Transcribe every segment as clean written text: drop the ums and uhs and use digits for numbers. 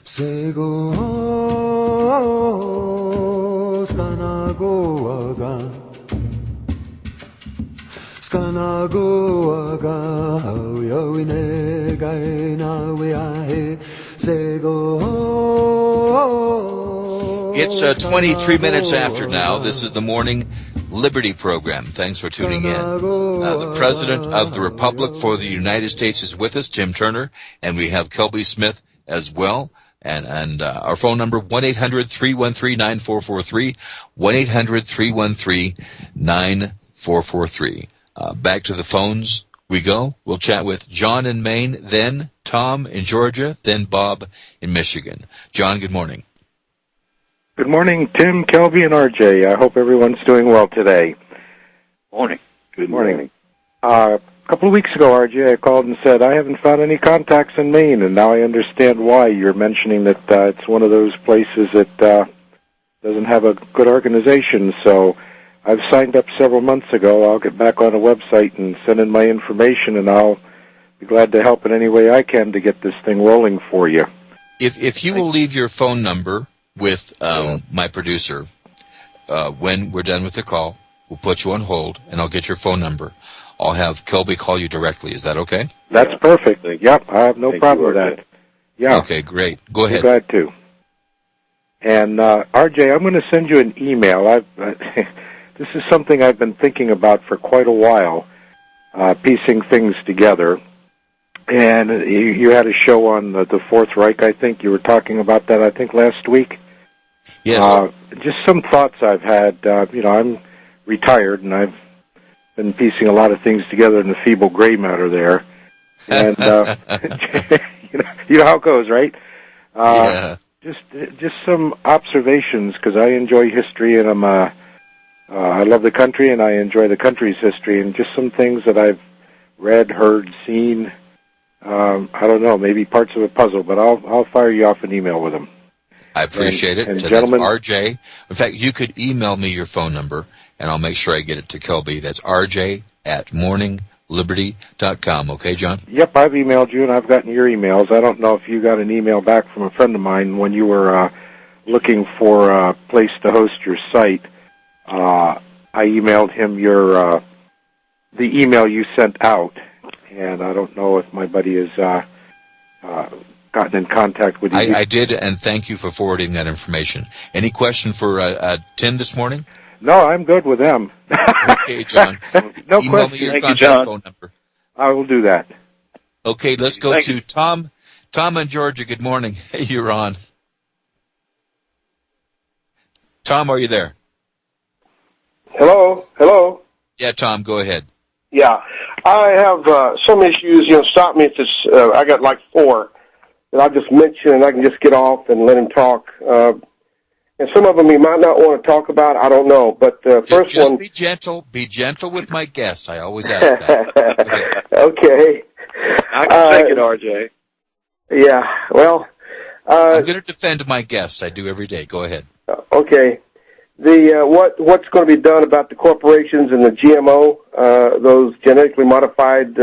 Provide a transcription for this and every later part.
Sego skanagoaga yawine gaina weahe sego. It's 23 minutes after now. This is the Morning Liberty program. Thanks for tuning in. The President of the Republic for the United States is with us, Tim Turner, and we have Kelby Smith as well. And our phone number, 1-800-313-9443, 1-800-313-9443. Back to the phones we go. We'll chat with John in Maine, then Tom in Georgia, then Bob in Michigan. John, good morning. Good morning, Tim, Kelby, and RJ. I hope everyone's doing well today. Morning. Good morning. A couple of weeks ago, RJ, I called and said, I haven't found any contacts in Maine, and now I understand why. You're mentioning that it's one of those places that doesn't have a good organization, so I've signed up several months ago. I'll get back on a website and send in my information, and I'll be glad to help in any way I can to get this thing rolling for you. If you will leave your phone number with my producer, when we're done with the call, we'll put you on hold, and I'll get your phone number. I'll have Kelby call you directly. Is that okay? That's perfect. Yep, I have no problem with that. Yeah. Okay, great. Go ahead. I'm glad to. And RJ, I'm going to send you an email. This is something I've been thinking about for quite a while, piecing things together. And you had a show on the Fourth Reich, I think. You were talking about that, I think, last week. Yes. Just some thoughts I've had. I'm retired, and I've been piecing a lot of things together in the feeble gray matter there. And you know how it goes, right? Yeah. Just some observations, because I enjoy history, and I love the country, and I enjoy the country's history, and just some things that I've read, heard, seen. I don't know, maybe parts of a puzzle, but I'll fire you off an email with them. I appreciate it. And so gentlemen, that's RJ. In fact, you could email me your phone number, and I'll make sure I get it to Kelby. That's RJ@morningliberty.com. Okay, John? Yep, I've emailed you, and I've gotten your emails. I don't know if you got an email back from a friend of mine when you were looking for a place to host your site. I emailed him the email you sent out, and I don't know if my buddy has gotten in contact with you. I did, and thank you for forwarding that information. Any question for Tim this morning? No, I'm good with them. Okay, John. No Email question. me your Thank you, contact John. phone number. I will do that. Okay, let's go Thank to you. Tom. Tom in Georgia, good morning. Hey, you're on. Tom, are you there? Hello? Yeah, Tom, go ahead. Yeah. I have some issues, stop me if this, I got like 4 that I'll just mention and I can just get off and let him talk. And some of them he might not want to talk about, I don't know. But first just one... be gentle with my guests. I always ask that. Okay. I can take it, RJ. Yeah, well... I'm going to defend my guests. I do every day. Go ahead. Okay. What's going to be done about the corporations and the GMO, those genetically modified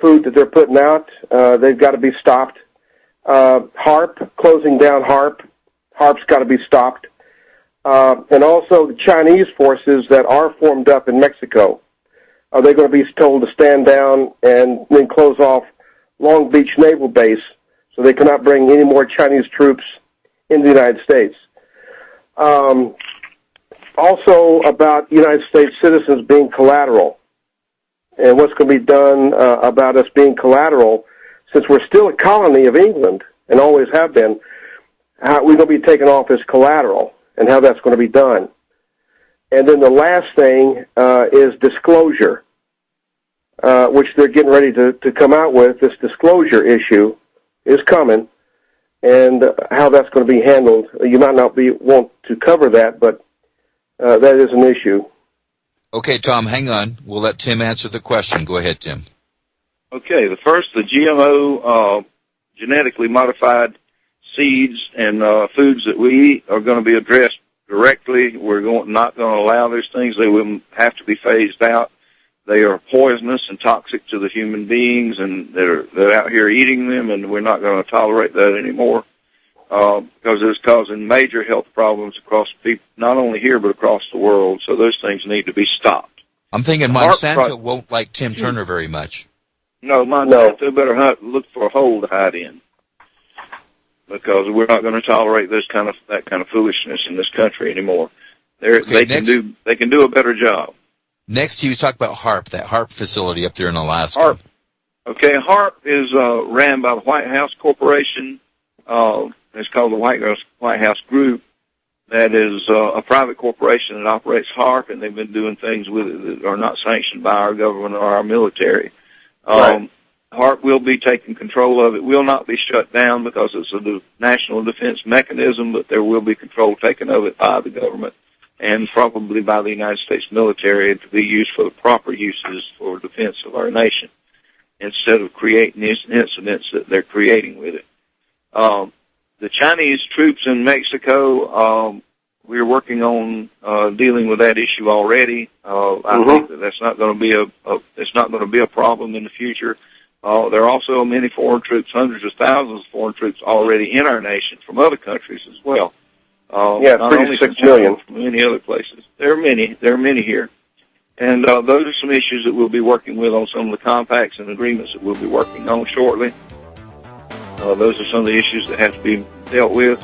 food that they're putting out? They've got to be stopped. HARP, closing down HARP. HARP's got to be stopped. And also the Chinese forces that are formed up in Mexico. Are they going to be told to stand down and then close off Long Beach Naval Base so they cannot bring any more Chinese troops in the United States? Also about United States citizens being collateral and what's going to be done about us being collateral since we're still a colony of England and always have been. We're going to be taken off as collateral and how that's going to be done. And then the last thing is disclosure, which they're getting ready to come out with. This disclosure issue is coming. And how that's going to be handled. You might not want to cover that, but that is an issue. Okay, Tom, hang on. We'll let Tim answer the question. Go ahead, Tim. Okay, the GMO, genetically modified seeds and foods that we eat are going to be addressed directly. We're not going to allow these things. They will have to be phased out. They are poisonous and toxic to the human beings, and they're out here eating them, and we're not going to tolerate that anymore. because it's causing major health problems across people, not only here but across the world. So those things need to be stopped. I'm thinking Monsanto won't like Tim Turner very much. No, Monsanto better look for a hole to hide in, because we're not going to tolerate that kind of foolishness in this country anymore. They can do a better job. Next, you talk about HARP, that HARP facility up there in Alaska. HARP. Okay, HARP is ran by the White House Corporation. It's called the White House Group. That is a private corporation that operates HARP, and they've been doing things with it that are not sanctioned by our government or our military. Right. HARP will be taking control of it. Will not be shut down because it's a national defense mechanism, but there will be control taken of it by the government and probably by the United States military to be used for the proper uses for defense of our nation instead of creating these incidents that they're creating with it. The Chinese troops in Mexico, we're working on dealing with that issue already. I think that's not going to be a problem in the future. There are also many foreign troops, hundreds of thousands of foreign troops already in our nation from other countries as well. Not only 6 million. From many other places. There are many here. And those are some issues that we'll be working with on some of the compacts and agreements that we'll be working on shortly. Those are some of the issues that have to be dealt with.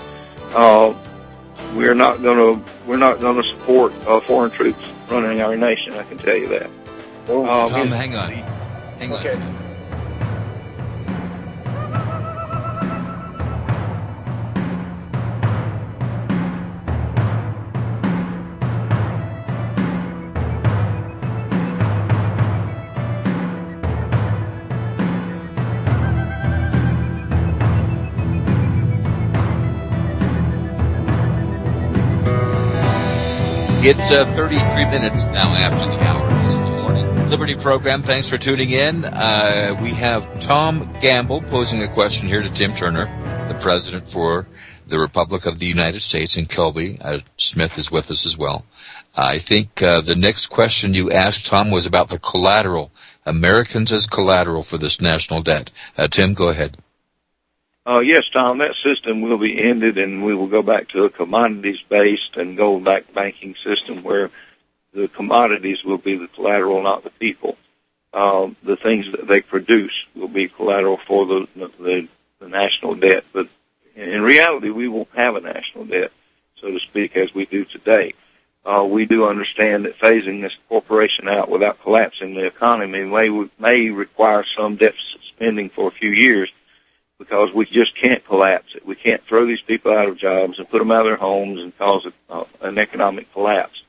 We're not going to support foreign troops running our nation. I can tell you that. Tom, hang on. Okay. It's 33 minutes now after the hour. This is the Morning Liberty program. Thanks for tuning in. We have Tom Gamble posing a question here to Tim Turner, the president for the Republic of the United States in Kilby. Smith is with us as well. I think the next question you asked, Tom, was about the collateral. Americans as collateral for this national debt. Tim, go ahead. Yes, Tom, that system will be ended, and we will go back to a commodities-based and gold-backed banking system where the commodities will be the collateral, not the people. The things that they produce will be collateral for the national debt. But in reality, we won't have a national debt, so to speak, as we do today. We do understand that phasing this corporation out without collapsing the economy may require some deficit spending for a few years, because we just can't collapse it. We can't throw these people out of jobs and put them out of their homes and cause an economic collapse.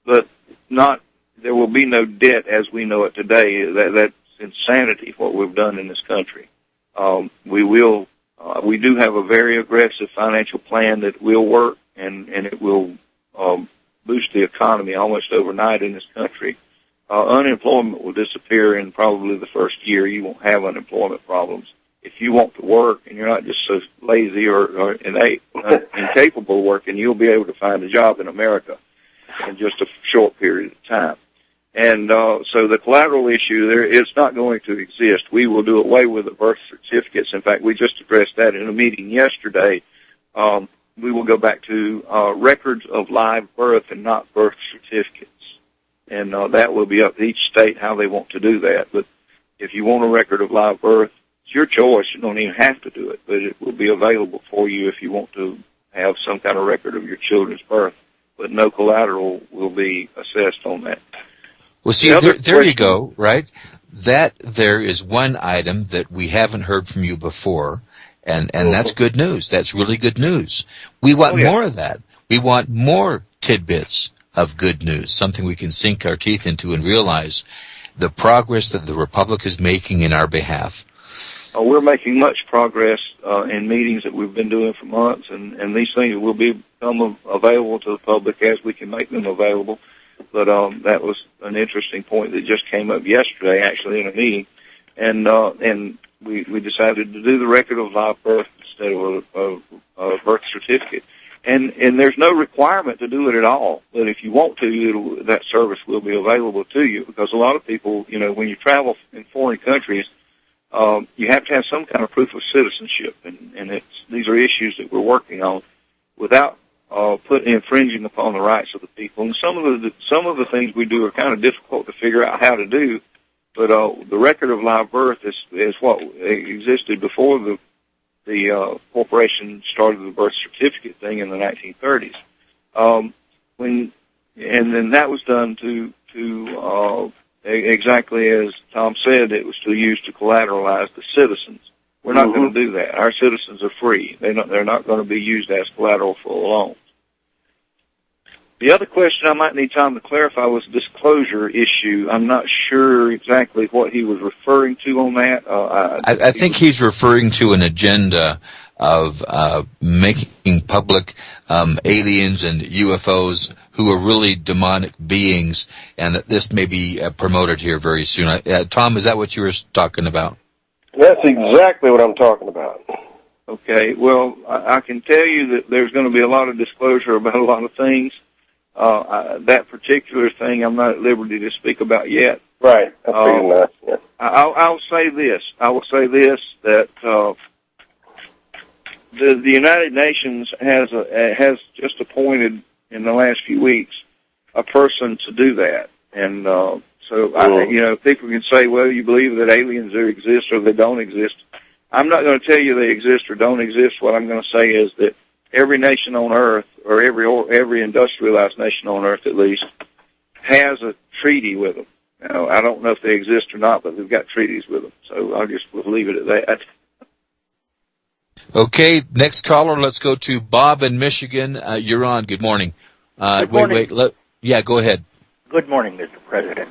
But there will be no debt as we know it today. That's insanity, what we've done in this country. We do have a very aggressive financial plan that will work, and it will boost the economy almost overnight in this country. Unemployment will disappear in probably the first year. You won't have unemployment problems. If you want to work and you're not just so lazy or incapable of working, you'll be able to find a job in America in just a short period of time. And so the collateral issue there, it's not going to exist. We will do away with the birth certificates. In fact, we just addressed that in a meeting yesterday. We will go back to records of live birth and not birth certificates. And that will be up to each state how they want to do that. But if you want a record of live birth, it's your choice. You don't even have to do it, but it will be available for you if you want to have some kind of record of your children's birth. But no collateral will be assessed on that. Well, see, there you go, right? That there is one item that we haven't heard from you before, and that's good news. That's really good news. We want more of that. We want more tidbits of good news, something we can sink our teeth into and realize the progress that the Republic is making in our behalf. We're making much progress in meetings that we've been doing for months, and these things will become available to the public as we can make them available. But that was an interesting point that just came up yesterday, actually, in a meeting, and we decided to do the record of live birth instead of a birth certificate. And there's no requirement to do it at all. But if you want to, that service will be available to you, because a lot of people, when you travel in foreign countries, you have to have some kind of proof of citizenship, and these are issues that we're working on without infringing upon the rights of the people. And some of the things we do are kind of difficult to figure out how to do. But the record of live birth is what existed before the corporation started the birth certificate thing in the 1930s. And then that was done to exactly as Tom said, it was used to collateralize the citizens. We're not going to do that. Our citizens are free. They're not going to be used as collateral for a loan. The other question I might need Tom to clarify was the disclosure issue. I'm not sure exactly what he was referring to on that. I think he's referring to an agenda of making public aliens and UFOs who are really demonic beings, and that this may be promoted here very soon. Tom, is that what you were talking about? That's exactly what I'm talking about. Okay, well, I can tell you that there's going to be a lot of disclosure about a lot of things. That particular thing I'm not at liberty to speak about yet. Right. I figured that. Yeah. I'll say this. I will say this, that the United Nations has just appointed in the last few weeks a person to do that. And people can say, well, you believe that aliens exist or they don't exist. I'm not going to tell you they exist or don't exist. What I'm going to say is that every nation on Earth, or every industrialized nation on Earth at least, has a treaty with them. Now, I don't know if they exist or not, but they've got treaties with them. So I'll just leave it at that. Okay, next caller, let's go to Bob in Michigan. You're on. Good morning. Good morning. Go ahead. Good morning, Mr. President.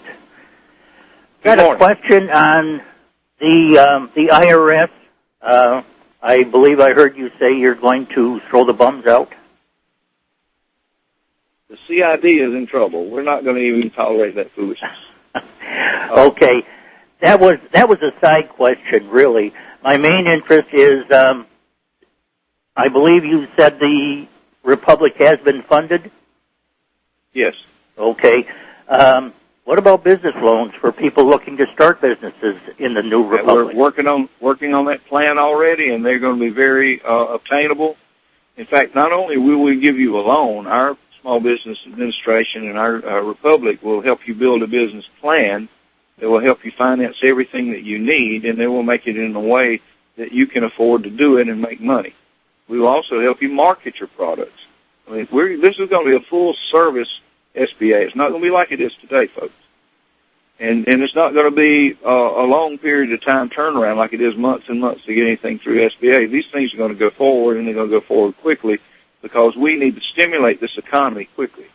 Got a question on the IRS. I believe I heard you say you're going to throw the bums out. The CID is in trouble. We're not going to even tolerate that foolishness. Okay, that was a side question, really. My main interest is, I believe you said the Republic has been funded? Yes. Okay. What about business loans for people looking to start businesses in the new Republic? We're working on that plan already, and they're going to be very obtainable. In fact, not only will we give you a loan, our Small Business Administration and our Republic will help you build a business plan that will help you finance everything that you need, and they will make it in a way that you can afford to do it and make money. We will also help you market your products. I mean, this is going to be a full-service SBA. It's not going to be like it is today, folks. And it's not going to be a long period of time turnaround like it is months and months to get anything through SBA. These things are going to go forward, and they're going to go forward quickly because we need to stimulate this economy quickly.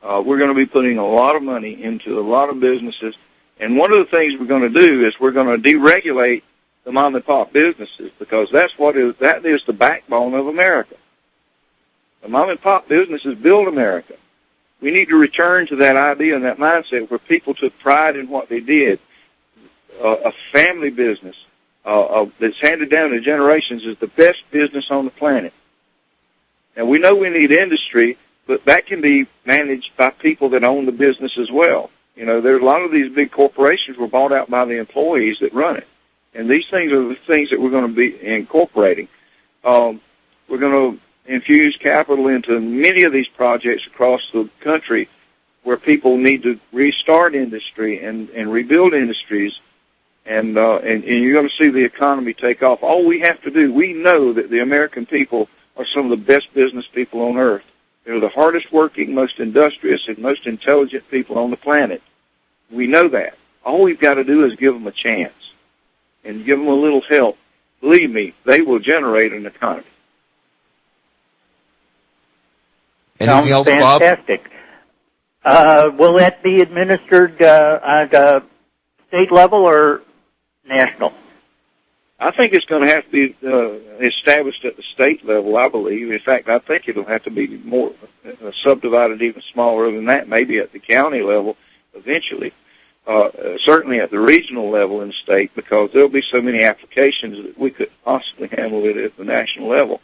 We're going to be putting a lot of money into a lot of businesses, and one of the things we're going to do is we're going to deregulate the mom-and-pop businesses because that is the backbone of America. The mom-and-pop businesses build America. We need to return to that idea and that mindset where people took pride in what they did. A family business that's handed down to generations is the best business on the planet. And we know we need industry, but that can be managed by people that own the business as well. You know, there's a lot of these big corporations were bought out by the employees that run it. And these things are the things that we're going to be incorporating. We're going to infuse capital into many of these projects across the country where people need to restart industry and rebuild industries, and you're going to see the economy take off. All we have to do, we know that the American people are some of the best business people on earth. They're the hardest working, most industrious, and most intelligent people on the planet. We know that. All we've got to do is give them a chance and give them a little help. Believe me, they will generate an economy. Anything else, Bob? Fantastic. Will that be administered at state level or national? I think it's going to have to be established at the state level, I believe. In fact, I think it'll have to be more subdivided even smaller than that, maybe at the county level eventually. Certainly at the regional level in the state, because there'll be so many applications that we could possibly handle it at the national level.